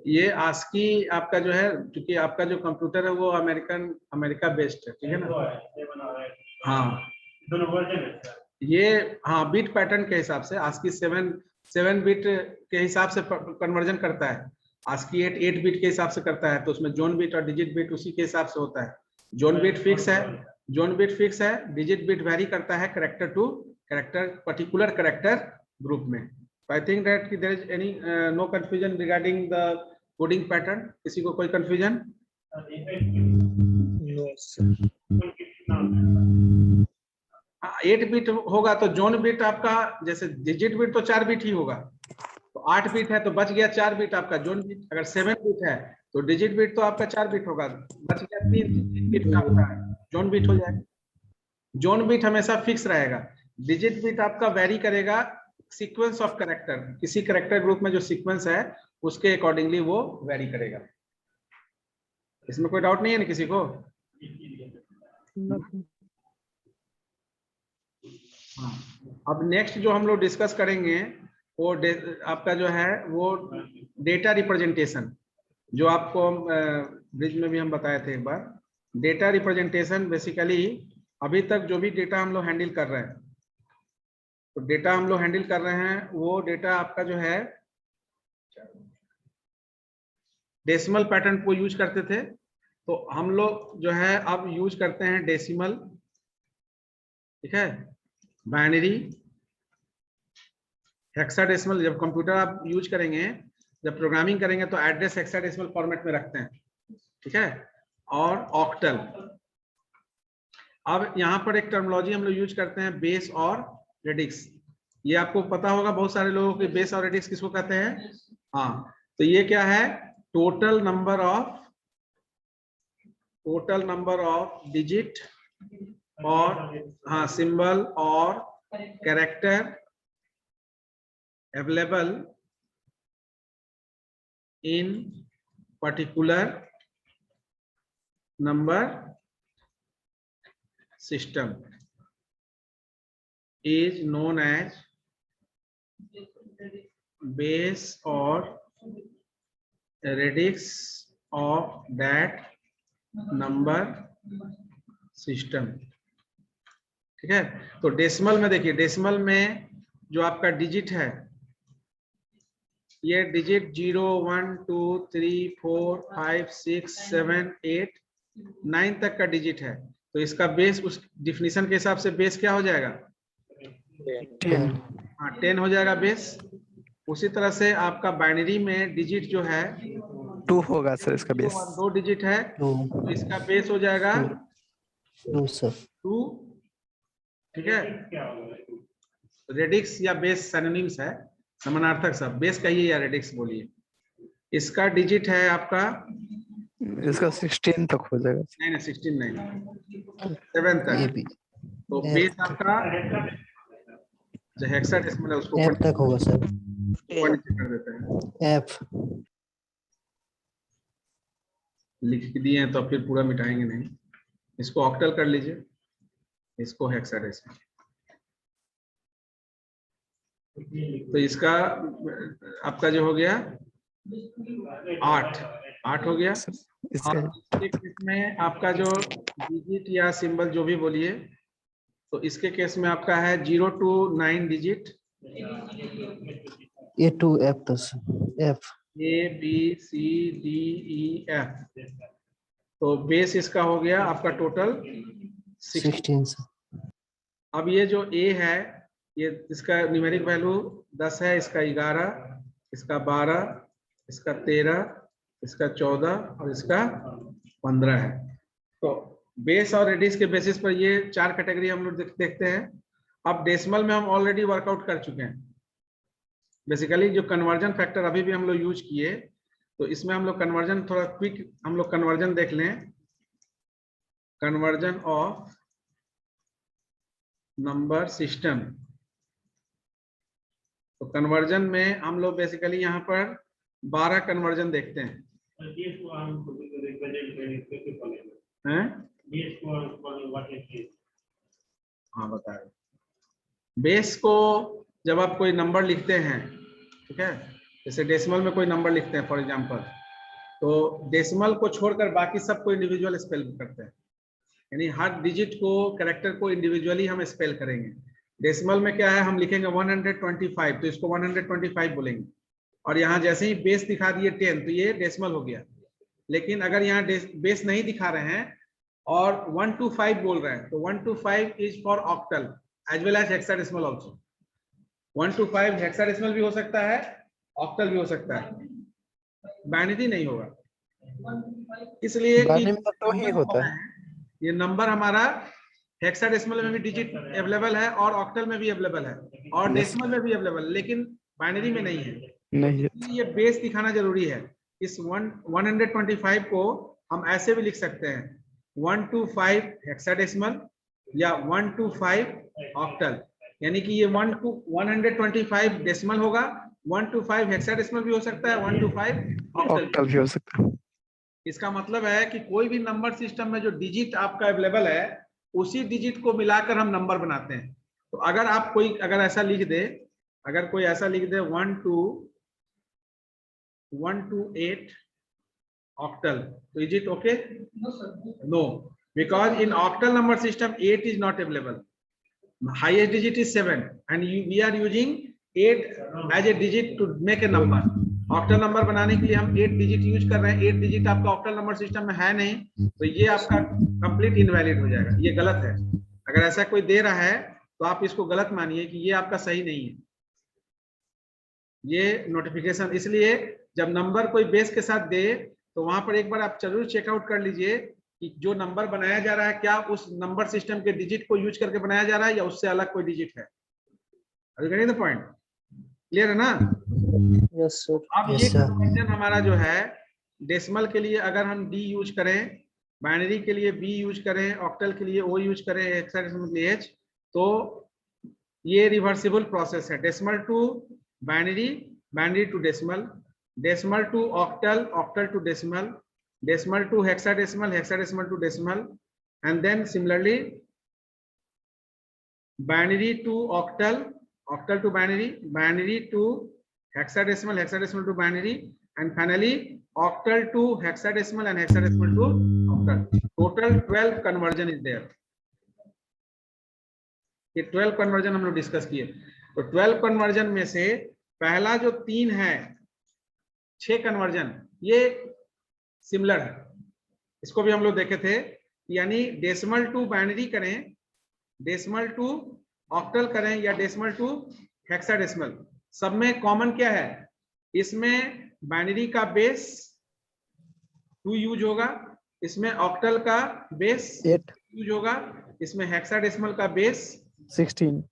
ये ASCII आपका जो है, क्योंकि आपका जो कंप्यूटर है वो अमेरिका बेस्ड है, ठीक है ना। हाँ ये हाँ बिट पैटर्न के हिसाब से ASCII 7 बिट के हिसाब से कन्वर्जन करता है। ASCII 8 बिट के हिसाब से करता है, तो उसमें जोन बिट और डिजिट बिट उसी के हिसाब से होता है। जोन बिट फिक्स है, डिजिट बिट वेरी करता है character to character, particular character group में। I think that there is any no confusion regarding the coding pattern. किसी को कोई कंफ्यूजन? No, sir. 8 बिट होगा तो जोन बिट आपका, जैसे डिजिट बिट तो 4 बिट ही होगा, तो 8 बिट है तो बच गया 4 बिट आपका जोन बिट। अगर 7 बिट है तो डिजिट बिट तो आपका 4 बिट होगा, बच गया 3 बिट का आपका जोन बिट हो जाएगा। जोन बिट हमेशा फिक्स रहेगा, डिजिट बिट आपका वेरी करेगा सीक्वेंस ऑफ कैरेक्टर, किसी कैरेक्टर ग्रुप में जो सीक्वेंस है उसके अकॉर्डिंगली वो वेरी करेगा। इसमें कोई डाउट नहीं है ना किसी को? हाँ, अब नेक्स्ट जो हम लोग डिस्कस करेंगे वो आपका जो है वो डेटा रिप्रेजेंटेशन, जो आपको ब्रिज में भी हम बताए थे एक बार। डेटा रिप्रेजेंटेशन बेसिकली अभी तक जो भी डेटा हम लोग हैंडल कर रहे हैं, तो डेटा हम लोग हैंडल कर रहे हैं, वो डेटा आपका जो है डेसिमल पैटर्न को यूज करते थे, तो हम लोग जो है अब यूज करते हैं डेसिमल, ठीक है, बाइनरी, हेक्साडेसिमल। जब कंप्यूटर आप यूज करेंगे, जब प्रोग्रामिंग करेंगे तो एड्रेस हेक्साडेसिमल फॉर्मेट में रखते हैं, ठीक है, और ऑक्टल। अब यहाँ पर एक टर्मिनोलॉजी हम लोग यूज करते हैं, बेस और रेडिक्स। ये आपको पता होगा बहुत सारे लोगों के बेस और रेडिक्स किसको कहते हैं। हाँ, तो ये क्या है, टोटल नंबर ऑफ डिजिट और हाँ सिंबल और character available in particular number system is known as base or radix of that number system, ठीक है। तो डेसिमल में देखिए, डेसिमल में जो आपका डिजिट है, ये डिजिट 0 1 2 3 4 5 6 7 8 9 तक का डिजिट है, तो इसका बेस उस डिफिनीशन के हिसाब से बेस क्या हो जाएगा, 10. हाँ 10 हो जाएगा बेस। उसी तरह से आपका बाइनरी में डिजिट जो है 2 होगा सर इसका बेस. 2 डिजिट है, 2 तो इसका बेस हो जाएगा 2 सर 2, ठीक है। रेडिक्स या बेस सिनोनिम्स है, समानार्थक सब, बेस कहिए या रेडिक्स बोलिए। इसका डिजिट है आपका, इसका 16 तक हो जाएगा. नहीं 16 नहीं, 7 ये तक। भी तो बेस आपका जो हेक्साडेसिमल है उसको F तक होगा सर, ऊपर नीचे कर देते हैं, F लिख के दिए हैं तो फिर पूरा मिटाएंगे नहीं। इसको ऑक्टल कर लीजिए, इसको हेक्साडेसिमल। तो इसका आपका जो हो गया 8 हो गया। इसका और इसके केस में आपका जो डिजिट या सिंबल जो भी बोलिए, तो इसके केस में आपका है 0 to 9 digit, A to F तो sir F A B C D E F। तो बेस इसका हो गया आपका टोटल 16। 16 सर। अब ये जो A है, ये इसका न्यूमेरिक वैल्यू 10 है, इसका 11, इसका 12, इसका 13, इसका 14 और इसका 15 है। तो बेस और रेडिक्स के बेसिस पर ये 4 कैटेगरी हम लोग देखते हैं। अब डेसिमल में हम ऑलरेडी वर्कआउट कर चुके हैं। बेसिकली जो कन्वर्जन फैक्टर अभी भी हम लोग यूज किए, तो इसमें हम लोग कन्वर्जन थोड़ा क्विक हम लोग कन्वर्जन देख लें। कन्वर्जन ऑफ नंबर सिस्टम, तो कन्वर्जन में हम लोग बेसिकली यहाँ पर 12 कन्वर्जन देखते हैं। हाँ बताए। बेस को जब आप कोई नंबर लिखते हैं, ठीक है, जैसे डेसिमल में कोई नंबर लिखते हैं फॉर एग्जांपल, तो डेसिमल को छोड़कर बाकी सबको इंडिविजुअल स्पेल करते हैं, यानी हर डिजिट को, कैरेक्टर को इंडिविजुअली हम स्पेल करेंगे। डेसिमल में क्या है, हम लिखेंगे 125, तो इसको 125 बोलेंगे, और यहाँ जैसे ही बेस दिखा दिए 10, तो ये डेसिमल हो गया। लेकिन अगर यहाँ बेस नहीं दिखा रहे हैं और 125 बोल रहे हैं, तो 125 is for octal as well as hexadecimal also. 125 hexadecimal भी हो सकता है, ऑक्टल भी हो सकता है, बाइनरी नहीं होगा। इसलिए कि तो ही होता है। ये नंबर हमारा हेक्साडेसिमल में भी डिजिट अवेलेबल है और ऑक्टल में भी अवेलेबल है और डेसिमल में भी अवेलेबल, लेकिन बाइनरी में नहीं है। नहीं है। ये बेस दिखाना जरूरी है। इस 125 को हम ऐसे भी लिख सकते हैं, 125 हेक्साडेसिमल या 125 ऑक्टल, यानी कि ये 125 डेसिमल होगा, 125 हेक्साडेसिमल भी हो सकता है, 125 ऑक्टल भी हो सकता है। इसका मतलब है कि कोई भी नंबर सिस्टम में जो डिजिट आपका अवेलेबल है, उसी डिजिट को मिलाकर हम नंबर बनाते हैं। तो अगर आप अगर ऐसा लिख दे, अगर कोई ऐसा लिख दे 1 to 8 ऑक्टल, तो is it okay? No, because in octal number system 8 is not available. Highest digit is 7 and we are using 8 as a digit to make a number. Octal number बनाने के लिए हम 8 डिजिट यूज कर रहे हैं. 8 digit आपका octal number system में है नहीं, तो ये आपका कंप्लीट इनवैलिड हो जाएगा. ये गलत है. अगर ऐसा कोई दे रहा है तो आप इसको गलत मानिए कि ये आपका सही नहीं है. ये नोटिफिकेशन इसलिए जब नंबर कोई बेस के साथ दे तो वहां पर एक बार आप जरूर चेकआउट कर लीजिए कि जो नंबर बनाया जा रहा है क्या उस नंबर सिस्टम के डिजिट को यूज करके बनाया जा रहा है या उससे अलग कोई डिजिट है. Are you getting the point? Clear है ना? Yes, sir. अब ये कन्वर्जन हमारा जो है डेसिमल के लिए अगर हम डी यूज करें, बाइनरी के लिए बी यूज करें, ऑक्टल के लिए ओ यूज करें, हेक्साडेसिमल के लिए एच, तो ये रिवर्सिबल प्रोसेस है. Decimal to binary, binary to decimal, decimal to octal, octal to decimal, decimal to hexadecimal, hexadecimal to decimal, and then similarly binary to octal, octal to binary, binary to hexadecimal, hexadecimal to binary, and finally octal to hexadecimal and hexadecimal to octal. Total 12 conversion is there. ये 12 conversion हम लोग discuss किए. तो 12 conversion में से पहला जो 3 है, 6 कन्वर्जन, ये सिमिलर है. इसको भी हम लोग देखे थे. यानी डेसिमल टू बाइनरी करें, डेसिमल टू ऑक्टल करें या डेसिमल टू हेक्साडेसिमल, सब में कॉमन क्या है? इसमें बाइनरी का बेस 2 यूज होगा, इसमें ऑक्टल का बेस 8 यूज होगा, इसमें हेक्साडेसिमल का बेस 16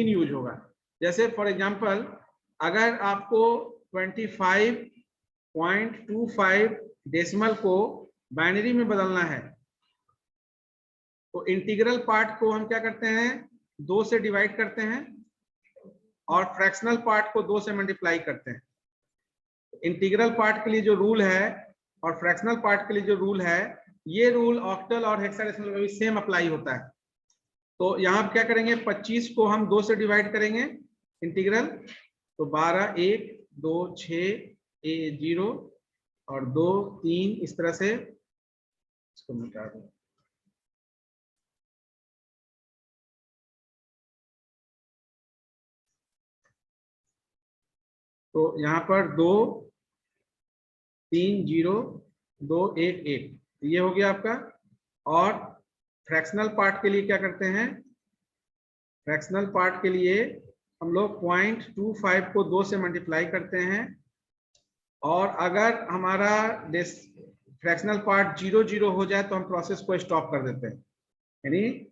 यूज होगा. जैसे फॉर एग्जांपल अगर आपको 25.25 डेसिमल को बाइनरी में बदलना है तो इंटीग्रल पार्ट को हम क्या करते हैं? 2 से डिवाइड करते हैं और फ्रैक्शनल पार्ट को 2 से मल्टीप्लाई करते हैं. इंटीग्रल पार्ट के लिए जो रूल है और फ्रैक्शनल पार्ट के लिए जो रूल है, ये रूल ऑक्टल और हेक्साडेसिमल में भी सेम अप्लाई होता है. तो यहाँ क्या करेंगे? 25 को हम 2 से डिवाइड करेंगे इंटीग्रल, तो 12, 1, 2, 6, 0 और 2, 3, इस तरह से. इसको मिटा दो. तो यहाँ पर 2, 3, 0, 2, 1, 1 ये हो गया आपका. और फ्रैक्शनल पार्ट के लिए क्या करते हैं? फ्रैक्शनल पार्ट के लिए हम लोग 0.25 को 2 से मल्टीप्लाई करते हैं और अगर हमारा फ्रैक्शनल पार्ट 0, 0 हो जाए तो हम प्रोसेस को स्टॉप कर देते हैं. यानी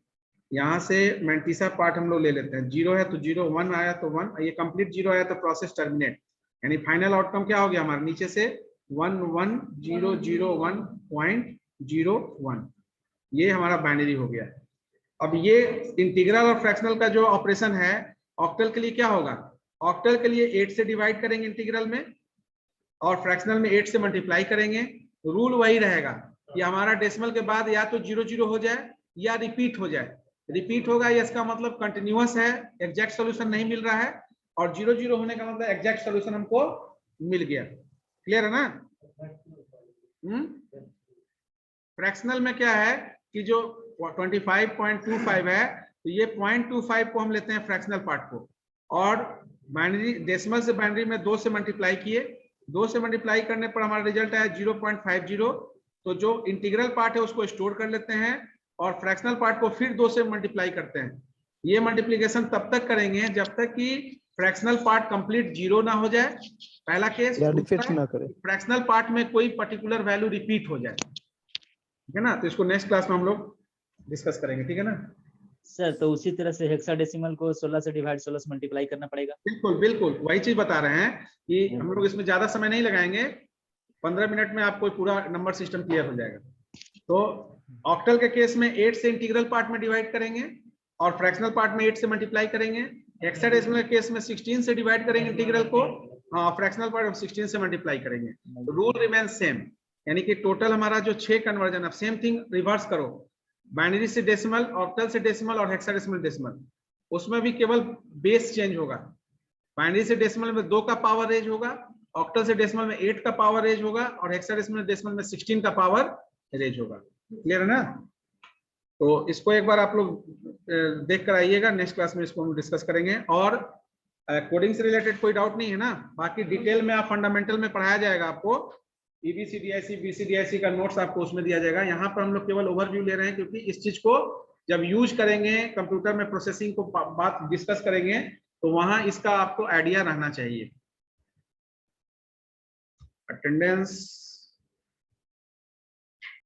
यहाँ से मैंटिसा पार्ट हम लोग ले लेते हैं. 0 है तो 0, 1 आया तो 1, ये कंप्लीट 0 आया तो प्रोसेस टर्मिनेट. यानी फाइनल आउटकम क्या हो गया हमारे? नीचे से 11,001.01, ये हमारा बाइनरी हो गया. अब ये इंटीग्रल और फ्रैक्शनल का जो ऑपरेशन है ऑक्टल के लिए क्या होगा? ऑक्टल के लिए 8 से डिवाइड करेंगे इंटीग्रल में और फ्रैक्शनल में 8 से मल्टीप्लाई करेंगे. रूल वही रहेगा कि हमारा डेसिमल के बाद या तो 0, 0 हो जाए या रिपीट हो जाए. रिपीट होगा ये इसका मतलब कंटिन्यूअस है, एग्जैक्ट सॉल्यूशन नहीं मिल रहा है, और 0, 0 होने का मतलब एग्जैक्ट सॉल्यूशन हमको मिल गया. क्लियर है ना? फ्रैक्शनल में क्या है कि जो 25.25 है तो ये 0.25 को हम लेते हैं फ्रैक्शनल पार्ट को, और बाइनरी डेसिमल से बाइनरी में 2 से मल्टीप्लाई किए. 2 से मल्टीप्लाई करने पर हमारा रिजल्ट आया 0.50. तो जो इंटीग्रल पार्ट है उसको स्टोर कर लेते हैं और फ्रैक्शनल पार्ट को फिर 2 से मल्टीप्लाई करते हैं. ये मल्टीप्लिकेशन तब तक करेंगे जब तक कि फ्रैक्शनल पार्ट कंप्लीट 0 ना हो जाए. पहला केस फ्रैक्शनल पार्ट में कोई पर्टिकुलर वैल्यू रिपीट हो जाए. ठीक है ना? तो इसको नेक्स्ट क्लास में हम लोग डिस्कस करेंगे. ठीक है ना सर? तो उसी तरह से हेक्साडेसिमल को 16 से डिवाइड 16 से मल्टीप्लाई करना पड़ेगा. बिल्कुल बिल्कुल वही चीज बता रहे हैं कि हम लोग इसमें ज्यादा समय नहीं लगाएंगे. 15 मिनट में आपको पूरा नंबर सिस्टम क्लियर हो जाएगा. तो ऑक्टल के केस में 8 से इंटीग्रल पार्ट में डिवाइड करेंगे और फ्रैक्शनल पार्ट में 8 से मल्टीप्लाई करेंगे. हेक्साडेसिमल के केस में 16 से डिवाइड करेंगे इंटीग्रल को, फ्रैक्शनल पार्ट 16 से मल्टीप्लाई करेंगे. Rule remain same. यानी कि टोटल हमारा जो 6 कन्वर्जन, अब सेम थिंग रिवर्स करो, बाइनरी से डेसिमल, ऑक्टल से डेसिमल और हेक्साडेसिमल डेसिमल, उसमें भी केवल बेस चेंज होगा. बाइनरी से डेसिमल में 2 का पावर रेज होगा, ऑक्टल से डेसिमल में 8 का पावर रेज होगा और हेक्साडेसिमल डेसिमल में 16 का पावर रेज होगा. क्लियर है ना? तो इसको एक बार आप लोग देख कर आइएगा, नेक्स्ट क्लास में इसको हम डिस्कस करेंगे। और कोडिंग से रिलेटेड कोई डाउट नहीं है ना? बाकी डिटेल में आप फंडामेंटल में पढ़ाया जाएगा आपको, EBCDIC BCDIC का नोट्स आपको उसमें दिया जाएगा। यहाँ पर हम लोग केवल ओवरव्यू ले रहे हैं, क्योंकि इस चीज को जब यूज करेंगे, कंप्यूटर में प्रोसेसिंग को बात डिस्कस करेंगे, तो वहां इसका आपको आइडिया रहना चाहिए। अटेंडेंस